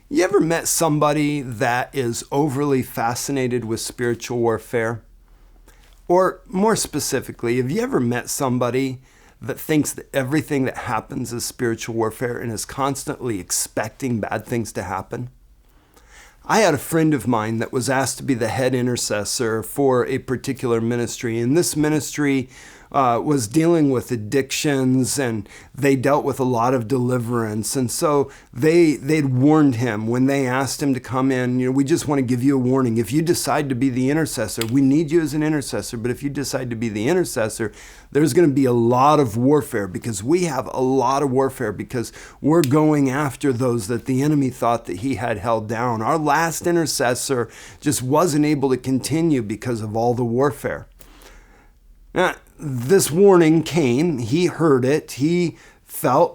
You ever met somebody that is overly fascinated with spiritual warfare? Or more specifically, have you ever met somebody that thinks that everything that happens is spiritual warfare and is constantly expecting bad things to happen? I had a friend of mine that was asked to be the head intercessor for a particular ministry, and this ministry was dealing with addictions, and they dealt with a lot of deliverance. And so they'd warned him when they asked him to come in, we just want to give you a warning. If you decide to be the intercessor, we need you as an intercessor, but if you decide to be the intercessor, there's going to be a lot of warfare, because we have a lot of warfare because we're going after those that the enemy thought that he had held down. Our last intercessor just wasn't able to continue because of all the warfare. Now, this warning came, he heard it, he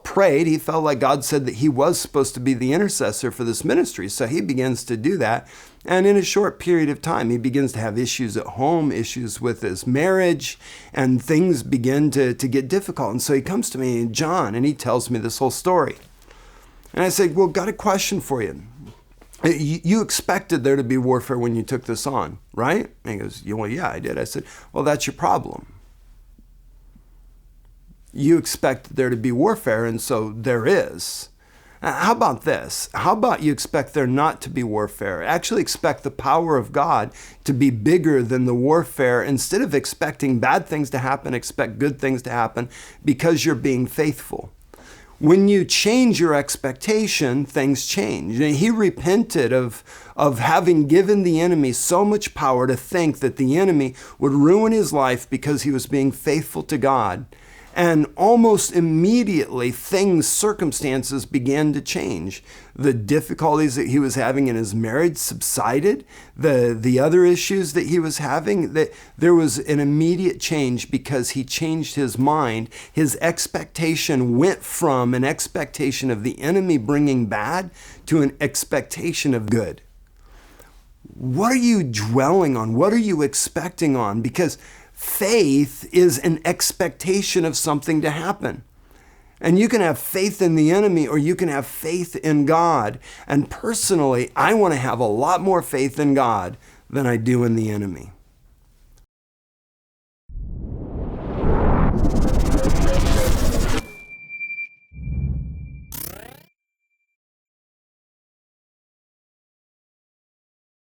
prayed, he felt like God said that he was supposed to be the intercessor for this ministry. So he begins to do that. And in a short period of time, he begins to have issues at home, issues with his marriage, and things begin to get difficult. And so he comes to me, John, and he tells me this whole story. And I said, well, got a question for you. You expected there to be warfare when you took this on, right? And he goes, well, yeah, I did. I said, well, that's your problem. You expect there to be warfare, and so there is. How about this? How about you expect there not to be warfare? Actually expect the power of God to be bigger than the warfare. Instead of expecting bad things to happen, expect good things to happen because you're being faithful. When you change your expectation, things change. And he repented of having given the enemy so much power to think that the enemy would ruin his life because he was being faithful to God. And almost immediately, circumstances began to change. The difficulties that he was having in his marriage subsided. The other issues that he was having, that there was an immediate change because he changed his mind. His expectation went from an expectation of the enemy bringing bad to an expectation of good. What are you dwelling on? What are you expecting on? Because faith is an expectation of something to happen. And you can have faith in the enemy or you can have faith in God. And personally, I want to have a lot more faith in God than I do in the enemy.